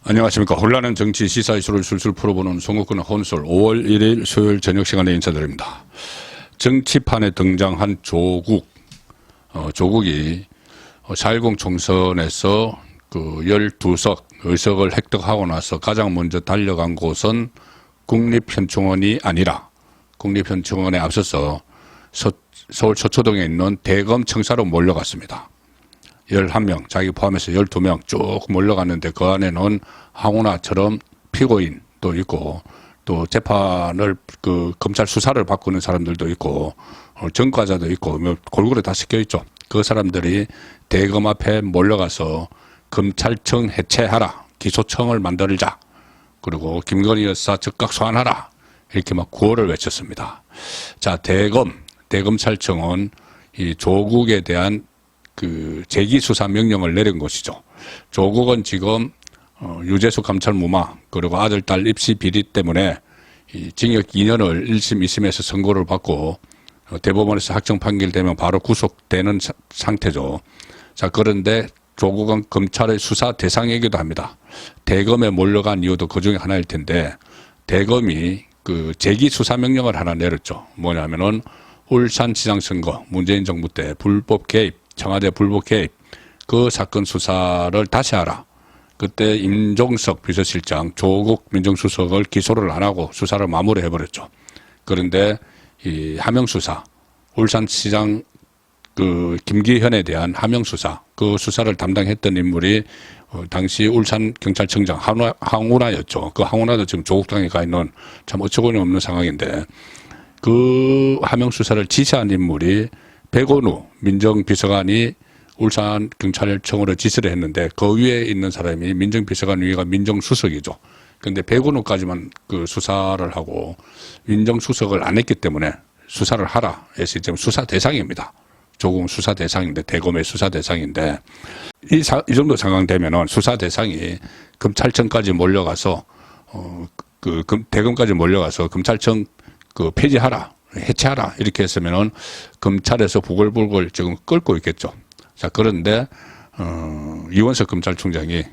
안녕하십니까. 혼란한 정치 시사 이슈를 술술 풀어보는 송국근의 혼술 5월 1일 수요일 저녁 시간에 인사드립니다. 정치판에 등장한 조국, 조국이 4.10 총선에서 그 12석 의석을 획득하고 나서 가장 먼저 달려간 곳은 국립현충원이 아니라 국립현충원에 앞서서 서울 서초동에 있는 대검 청사로 몰려갔습니다. 11명, 자기 포함해서 12명 쭉 몰려갔는데 그 안에는 황운하처럼 피고인도 있고 또 재판을 검찰 수사를 받고 있는 사람들도 있고 전과자도 있고 골고루 다 섞여 있죠. 그 사람들이 대검 앞에 몰려가서 검찰청 해체하라, 기소청을 만들자, 그리고 김건희 여사 즉각 소환하라 이렇게 막 구호를 외쳤습니다. 자, 대검찰청은 이 조국에 대한 재기 수사 명령을 내린 것이죠. 조국은 지금 유재수 감찰 무마 그리고 아들 딸 입시 비리 때문에 이 징역 2년을 1심 2심에서 선고를 받고 대법원에서 확정 판결되면 바로 구속되는 상태죠. 자, 그런데 조국은 검찰의 수사 대상이기도 합니다. 대검에 몰려간 이유도 그 중에 하나일 텐데 대검이 재기 수사 명령을 하나 내렸죠. 뭐냐면은 울산시장 선거 문재인 정부 때 불법 개입, 청와대 불법 개입 그 사건 수사를 다시 하라. 그때 임종석 비서실장, 조국 민정수석을 기소를 안 하고 수사를 마무리해버렸죠. 그런데 이 하명수사, 울산시장 김기현에 대한 하명수사, 그 수사를 담당했던 인물이 당시 울산경찰청장 황운하였죠. 그 황운하도 지금 조국당에 가 있는 참 어처구니 없는 상황인데 그 하명수사를 지시한 인물이 백원우 민정비서관이 울산경찰청으로 지시를 했는데 그 위에 있는 사람이 민정비서관 위가 민정수석이죠. 그런데 백원우까지만 수사를 하고 민정수석을 안 했기 때문에 수사를 하라 해서 지금 수사 대상입니다. 조금 수사 대상인데 대검의 수사 대상인데 이 정도 상황 되면은 수사 대상이 검찰청까지 몰려가서 대검까지 몰려가서 검찰청 폐지하라, 해체하라 이렇게 했으면은 검찰에서 부글부글 지금 끓고 있겠죠. 자, 그런데 이원석 검찰총장이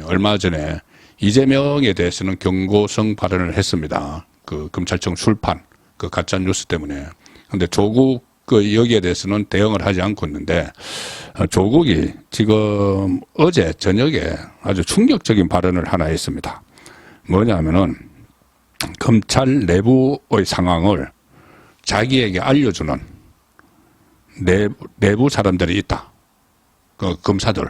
얼마 전에 이재명에 대해서는 경고성 발언을 했습니다. 검찰청 술판 가짜 뉴스 때문에. 근데 조국 여기에 대해서는 대응을 하지 않고 있는데 조국이 지금 어제 저녁에 아주 충격적인 발언을 하나 했습니다. 뭐냐면은 검찰 내부의 상황을 자기에게 알려주는 내부 사람들이 있다. 검사들,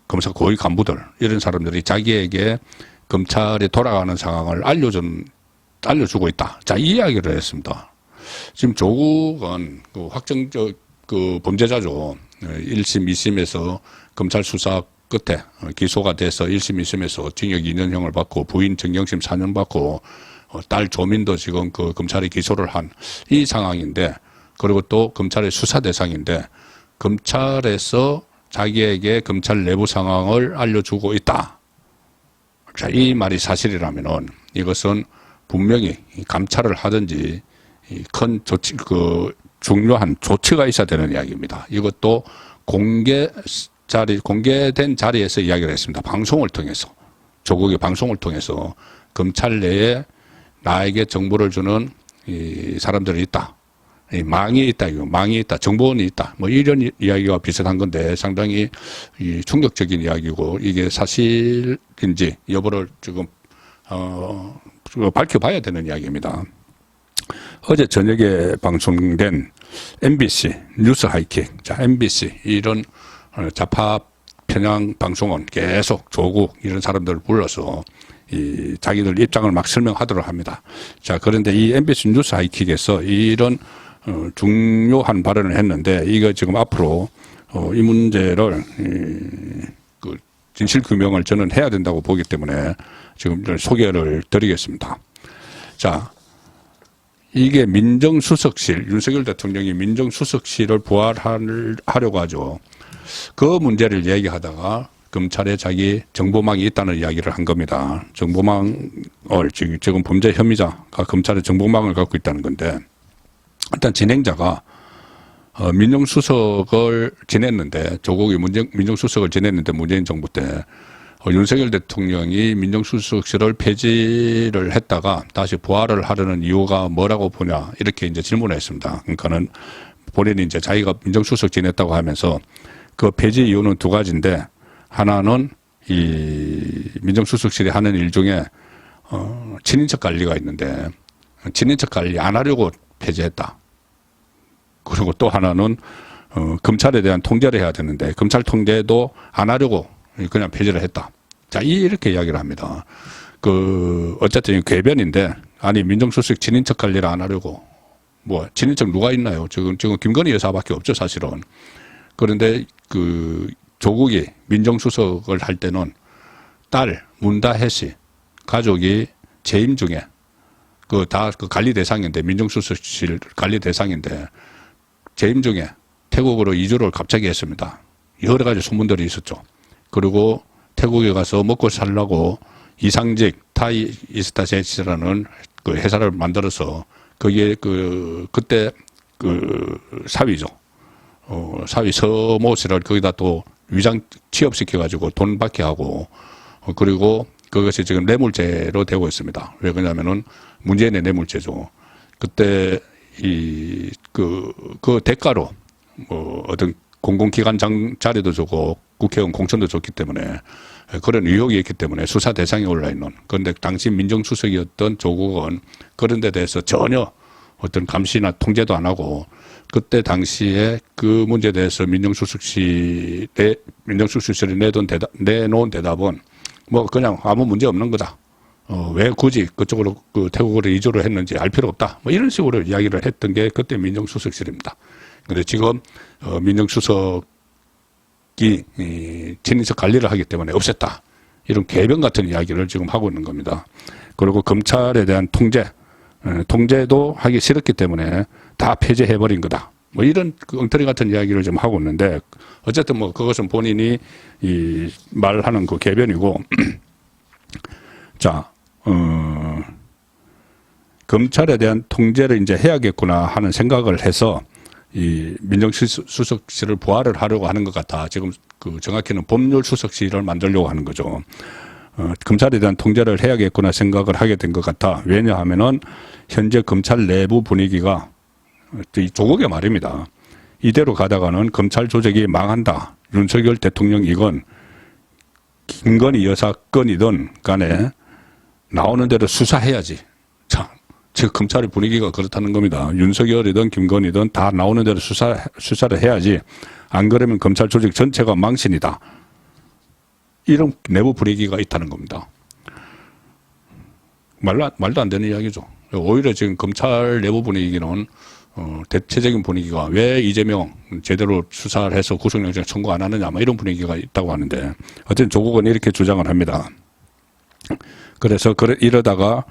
검사 고위 간부들 이런 사람들이 자기에게 검찰이 돌아가는 상황을 알려주고 있다. 자, 이 이야기를 했습니다. 지금 조국은 확정적 범죄자죠. 1심, 2심에서 검찰 수사 끝에 기소가 돼서 1심, 2심에서 징역 2년형을 받고 부인 정경심 4년 받고 딸 조민도 지금 검찰이 기소를 한 이 상황인데 그리고 또 검찰의 수사 대상인데 검찰에서 자기에게 검찰 내부 상황을 알려주고 있다. 자, 이 말이 사실이라면은 이것은 분명히 감찰을 하든지 큰 조치, 중요한 조치가 있어야 되는 이야기입니다. 이것도 공개된 자리에서 이야기를 했습니다. 방송을 통해서. 조국의 방송을 통해서 검찰 내에 나에게 정보를 주는 이 사람들이 있다. 이 망이 있다, 망이 있다, 정보원이 있다. 뭐 이런 이야기와 비슷한 건데 상당히 충격적인 이야기고 이게 사실인지 여부를 지금, 밝혀봐야 되는 이야기입니다. 어제 저녁에 방송된 MBC 뉴스 하이킥, 자, MBC 이런 좌파 편향 방송은 계속 조국 이런 사람들을 불러서 자기들 입장을 막 설명하도록 합니다. 자, 그런데 이 MBC 뉴스 하이킥에서 이런 중요한 발언을 했는데 이거 지금 앞으로 이 문제를 진실 규명을 저는 해야 된다고 보기 때문에 지금 소개를 드리겠습니다. 자, 이게 민정수석실, 윤석열 대통령이 민정수석실을 부활하려고 하죠. 그 문제를 얘기하다가 검찰에 자기 정보망이 있다는 이야기를 한 겁니다. 정보망을 지금 범죄 혐의자가 검찰의 정보망을 갖고 있다는 건데 일단 진행자가 민정수석을 지냈는데 조국이 민정수석을 지냈는데 문재인 정부 때 윤석열 대통령이 민정수석실을 폐지를 했다가 다시 부활을 하려는 이유가 뭐라고 보냐 이렇게 이제 질문을 했습니다. 그러니까는 본인이 이제 자기가 민정수석 지냈다고 하면서 그 폐지 이유는 두 가지인데 하나는 이 민정수석실이 하는 일 중에 친인척 관리가 있는데 친인척 관리 안 하려고 폐지했다. 그리고 또 하나는 검찰에 대한 통제를 해야 되는데 검찰 통제도 안 하려고 그냥 폐지를 했다. 자, 이렇게 이야기를 합니다. 어쨌든 궤변인데, 아니, 민정수석 친인척 관리를 안 하려고, 친인척 누가 있나요? 지금 김건희 여사밖에 없죠, 사실은. 그런데 조국이 민정수석을 할 때는 딸, 문다혜 씨, 가족이 재임 중에, 다 관리 대상인데, 민정수석실 관리 대상인데, 재임 중에 태국으로 이주를 갑자기 했습니다. 여러 가지 소문들이 있었죠. 그리고 태국에 가서 먹고 살려고 이상직 타이이스타센스라는 회사를 만들어서 거기에 그때 사위죠. 사위 서모 씨를 거기다 또 위장 취업시켜가지고 돈 받게 하고 그리고 그것이 지금 뇌물죄로 되고 있습니다. 왜 그러냐면은 문재인의 뇌물죄죠. 그때 그 대가로 어떤 공공기관 자리도 주고 국회의원 공천도 줬기 때문에 그런 의혹이 있기 때문에 수사 대상에 올라있는 그런데 당시 민정수석이었던 조국은 그런 데 대해서 전혀 어떤 감시나 통제도 안 하고 그때 당시에 그 문제에 대해서 민정수석실에 내놓은 대답은 그냥 아무 문제 없는 거다. 왜 굳이 그쪽으로 태국으로 이주를 했는지 알 필요 없다. 이런 식으로 이야기를 했던 게 그때 민정수석실입니다. 근데 지금 민정수석이 친인척 관리를 하기 때문에 없앴다. 이런 궤변 같은 이야기를 지금 하고 있는 겁니다. 그리고 검찰에 대한 통제도 하기 싫었기 때문에 다 폐지해버린 거다. 이런 엉터리 같은 이야기를 지금 하고 있는데 어쨌든 그것은 본인이 말하는 궤변이고 자, 검찰에 대한 통제를 이제 해야겠구나 하는 생각을 해서 이 민정수석실을 부활을 하려고 하는 것 같아. 지금 정확히는 법률수석실을 만들려고 하는 거죠. 검찰에 대한 통제를 해야겠구나 생각을 하게 된 것 같아. 왜냐하면은 현재 검찰 내부 분위기가 조국의 말입니다. 이대로 가다가는 검찰 조직이 망한다. 윤석열 대통령이건 김건희 여사 건이든 간에 나오는 대로 수사해야지. 자, 지금 검찰의 분위기가 그렇다는 겁니다. 윤석열이든 김건희든 다 나오는 대로 수사를 해야지. 안 그러면 검찰 조직 전체가 망신이다. 이런 내부 분위기가 있다는 겁니다. 말도 안 되는 이야기죠. 오히려 지금 검찰 내부 분위기는 대체적인 분위기가 왜 이재명 제대로 수사를 해서 구속영장 청구 안 하느냐 이런 분위기가 있다고 하는데 어쨌든 조국은 이렇게 주장을 합니다. 그래서 이러다가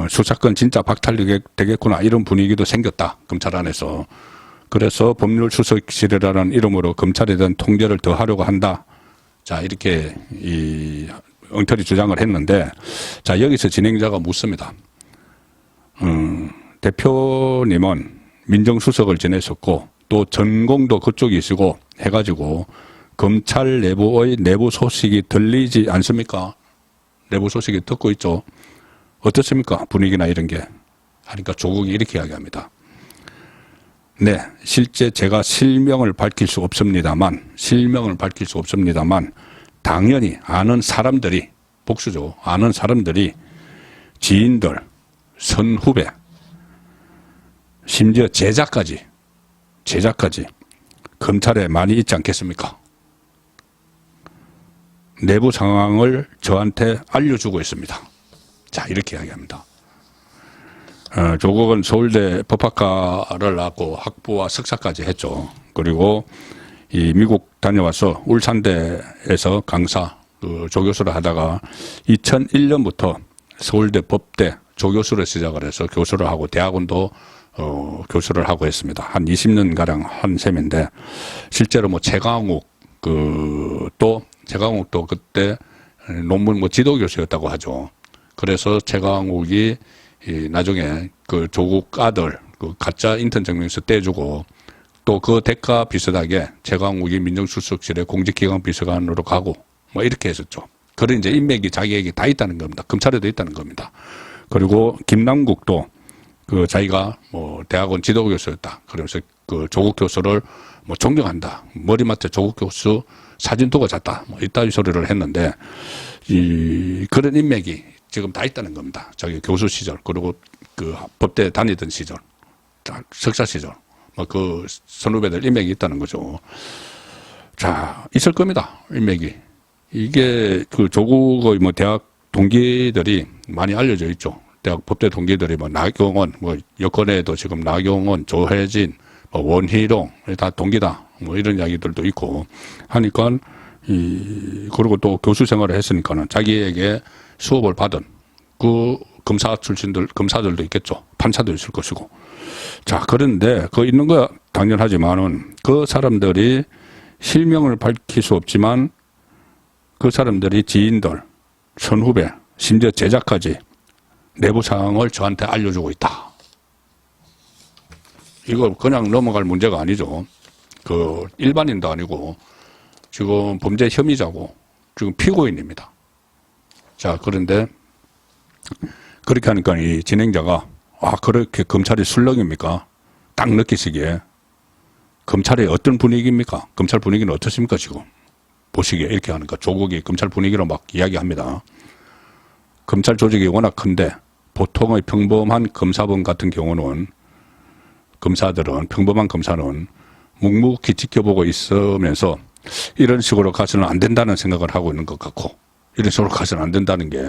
수사권 진짜 박탈되겠구나 이런 분위기도 생겼다. 검찰 안에서. 그래서 법률수석실이라는 이름으로 검찰에 대한 통제를 더 하려고 한다. 자, 이렇게 엉터리 주장을 했는데 자, 여기서 진행자가 묻습니다. 대표님은 민정수석을 지내셨고 또 전공도 그쪽이시고 해가지고 검찰 내부의 내부 소식이 들리지 않습니까? 내부 소식이 듣고 있죠. 어떻습니까? 분위기나 이런 게. 하니까 조국이 이렇게 이야기합니다. 네, 실제 제가 실명을 밝힐 수 없습니다만 당연히 아는 사람들이 복수죠. 아는 사람들이 지인들, 선후배, 심지어 제자까지 검찰에 많이 있지 않겠습니까? 내부 상황을 저한테 알려주고 있습니다. 자, 이렇게 이야기합니다. 조국은 서울대 법학과를 나왔고 학부와 석사까지 했죠. 그리고 미국 다녀와서 울산대에서 강사, 조교수를 하다가 2001년부터 서울대 법대 조교수를 시작을 해서 교수를 하고 대학원도 교수를 하고 했습니다. 한 20년가량 한 셈인데 실제로 최강욱도 그때 논문 지도교수였다고 하죠. 그래서 최강욱이 나중에 조국 아들 가짜 인턴 증명서 떼주고 또 그 대가 비슷하게 최강욱이 민정수석실에 공직기강 비서관으로 가고 이렇게 했었죠. 그런 이제 인맥이 자기에게 다 있다는 겁니다. 검찰에도 있다는 겁니다. 그리고 김남국도 그 자기가 뭐 대학원 지도교수였다. 그러면서 그 조국 교수를 뭐 존경한다. 머리맡에 조국 교수 사진 두고 잤다. 뭐 이따위 소리를 했는데 그런 인맥이 지금 다 있다는 겁니다. 자기 교수 시절 그리고 그 법대 다니던 시절, 석사 시절 뭐 그 선후배들 인맥이 있다는 거죠. 자, 있을 겁니다. 인맥이. 이게 그 조국의 뭐 대학 동기들이 많이 알려져 있죠. 대학 법대 동기들이 뭐 나경원, 뭐 여권에도 지금 나경원, 조혜진, 뭐 원희룡 다 동기다. 뭐 이런 이야기들도 있고 하니까 그리고 또 교수 생활을 했으니까는 자기에게 수업을 받은 그 검사 출신들, 검사들도 있겠죠. 판사도 있을 것이고. 자, 그런데 그 있는 거야 당연하지만은 그 사람들이 실명을 밝힐 수 없지만 그 사람들이 지인들, 선후배, 심지어 제자까지 내부 사항을 저한테 알려주고 있다. 이거 그냥 넘어갈 문제가 아니죠. 그 일반인도 아니고 지금 범죄 혐의자고 지금 피고인입니다. 자, 그런데 그렇게 하니까 이 진행자가 그렇게 검찰이 술렁입니까? 딱 느끼시기에 검찰의 어떤 분위기입니까? 검찰 분위기는 어떻습니까, 지금? 보시기에 이렇게 하니까 조국이 검찰 분위기로 막 이야기합니다. 검찰 조직이 워낙 큰데 보통의 평범한 검사분 같은 경우는 검사들은 평범한 검사는 묵묵히 지켜보고 있으면서 이런 식으로 가서는 안 된다는 생각을 하고 있는 것 같고 이런 식으로 가서는 안 된다는 게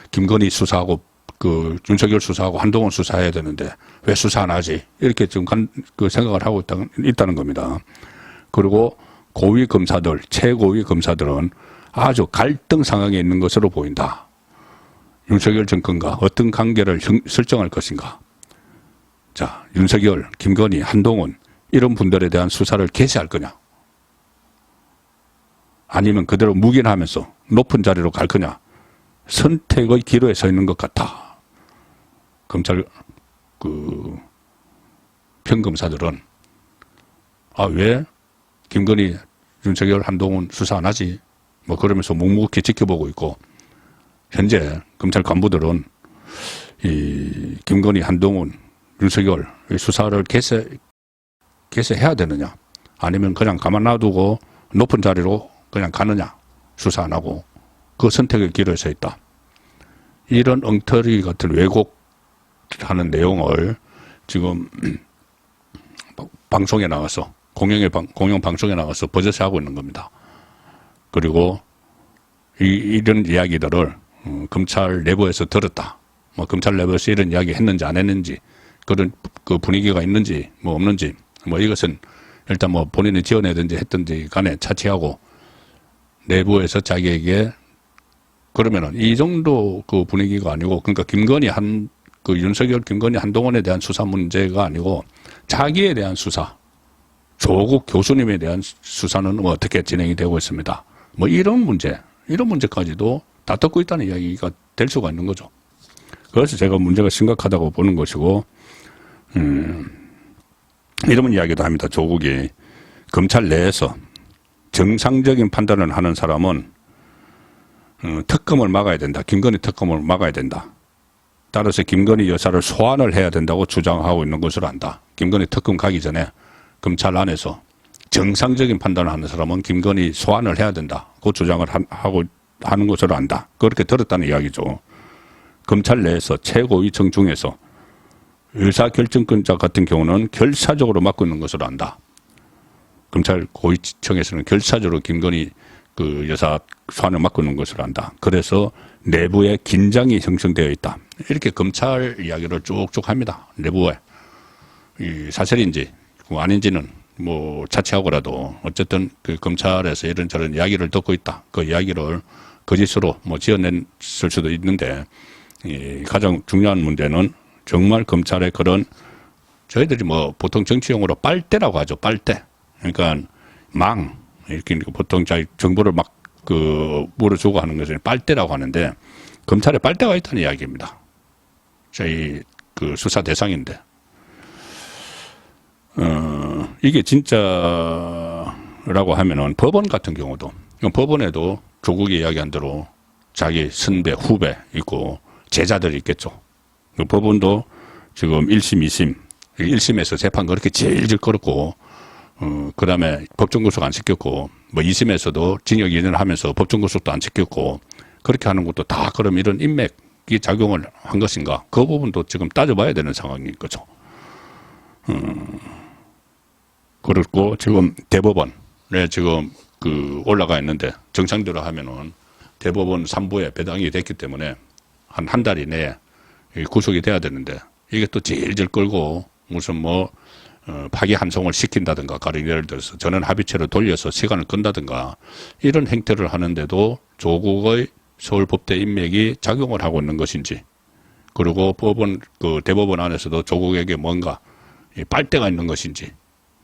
김건희 수사하고 그 윤석열 수사하고 한동훈 수사해야 되는데 왜 수사 안 하지? 이렇게 지금 그 생각을 하고 있다는 겁니다. 그리고 고위 검사들, 최고위 검사들은 아주 갈등 상황에 있는 것으로 보인다. 윤석열 정권과 어떤 관계를 설정할 것인가. 자, 윤석열, 김건희, 한동훈 이런 분들에 대한 수사를 개시할 거냐. 아니면 그대로 묵인하면서 높은 자리로 갈 거냐. 선택의 기로에 서 있는 것 같아. 검찰 평검사들은 왜 김건희, 윤석열, 한동훈 수사 안 하지? 뭐 그러면서 묵묵히 지켜보고 있고 현재 검찰 간부들은 이 김건희, 한동훈, 윤석열 수사를 개시해야 되느냐 아니면 그냥 가만 놔두고 높은 자리로 그냥 가느냐 수사 안 하고 그 선택의 길에 서 있다. 이런 엉터리 같은 왜곡하는 내용을 지금 방송에 나가서 공영 방송에 나가서 버젓이 하고 있는 겁니다. 그리고 이런 이야기들을 검찰 내부에서 들었다. 뭐 검찰 내부에서 이런 이야기 했는지 안 했는지 그런 그 분위기가 있는지 뭐 없는지 뭐 이것은 일단 뭐 본인이 지어내든지 했든지 간에 차치하고 내부에서 자기에게 그러면은 이 정도 그 분위기가 아니고 그러니까 윤석열, 김건희, 한동훈에 대한 수사 문제가 아니고 자기에 대한 수사, 조국 교수님에 대한 수사는 뭐 어떻게 진행이 되고 있습니다. 뭐 이런 문제까지도 다 듣고 있다는 이야기가 될 수가 있는 거죠. 그래서 제가 문제가 심각하다고 보는 것이고, 이런 이야기도 합니다. 조국이 검찰 내에서 정상적인 판단을 하는 사람은 특검을 막아야 된다. 김건희 특검을 막아야 된다. 따라서 김건희 여사를 소환을 해야 된다고 주장하고 있는 것으로 안다. 김건희 특검 가기 전에 검찰 안에서 정상적인 판단을 하는 사람은 김건희 소환을 해야 된다. 그 주장을 하는 것으로 안다. 그렇게 들었다는 이야기죠. 검찰 내에서 최고위층 중에서 의사결정권자 같은 경우는 결사적으로 맡고 있는 것으로 안다. 검찰 고위층에서는 결사적으로 김건희 그 여사 소환을 맡고 있는 것으로 안다. 그래서 내부에 긴장이 형성되어 있다. 이렇게 검찰 이야기를 쭉쭉 합니다. 내부에. 이 사실인지 아닌지는 뭐 차치하고라도 어쨌든 그 검찰에서 이런저런 이야기를 듣고 있다. 그 이야기를 거짓으로 뭐 지어냈을 수도 있는데 가장 중요한 문제는 정말 검찰의 그런 저희들이 뭐 보통 정치용어로 빨대라고 하죠. 빨대. 그러니까 이렇게 보통 정보를 막 물어주고 하는 것을 빨대라고 하는데 검찰에 빨대가 있다는 이야기입니다. 저희 그 수사 대상인데. 이게 진짜라고 하면은 법원 같은 경우도 법원에도 조국이 이야기한 대로 자기 선배, 후배 있고 제자들이 있겠죠. 그 법원도 지금 1심, 2심, 1심에서 재판 그렇게 질질 끌었고, 그 다음에 법정구속 안 시켰고, 뭐 2심에서도 징역 2년을 하면서 법정구속도 안 시켰고, 그렇게 하는 것도 다 그럼 이런 인맥이 작용을 한 것인가? 그 부분도 지금 따져봐야 되는 상황인 거죠. 그렇고 지금 대법원에 지금 그 올라가 있는데 정상대로 하면은 대법원 3부에 배당이 됐기 때문에 한 달 이내에 구속이 돼야 되는데 이게 또 질질 끌고 무슨 뭐 파기 환송을 시킨다든가 가령 예를 들어서 전원 합의체로 돌려서 시간을 끈다든가 이런 행태를 하는데도 조국의 서울법대 인맥이 작용을 하고 있는 것인지 그리고 법원 그 대법원 안에서도 조국에게 뭔가 빨대가 있는 것인지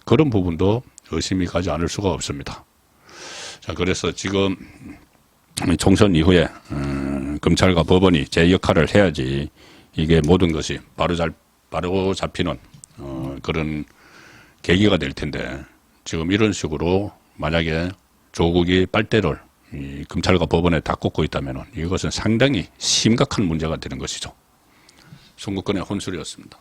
그런 부분도 의심이 가지 않을 수가 없습니다. 자, 그래서 지금 총선 이후에 검찰과 법원이 제 역할을 해야지 이게 모든 것이 바로 잡히는 그런 계기가 될 텐데 지금 이런 식으로 만약에 조국이 빨대를 이 검찰과 법원에 다 꽂고 있다면 이것은 상당히 심각한 문제가 되는 것이죠. 송국근의 혼술이었습니다.